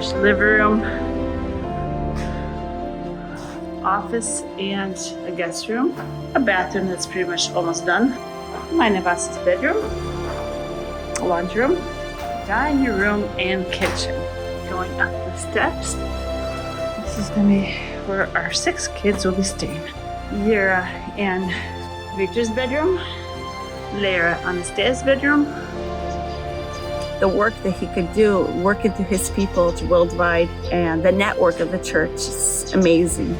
large living room, office, and a guest room. A bathroom that's pretty much almost done. My nevada's bedroom, a laundry room, dining room, and kitchen. Going up the steps. This is gonna be where our 6 kids will be staying. Yura and Victor's bedroom, Lara Anastasia's bedroom. The work that he could do, working to his people worldwide, and the network of the church is amazing.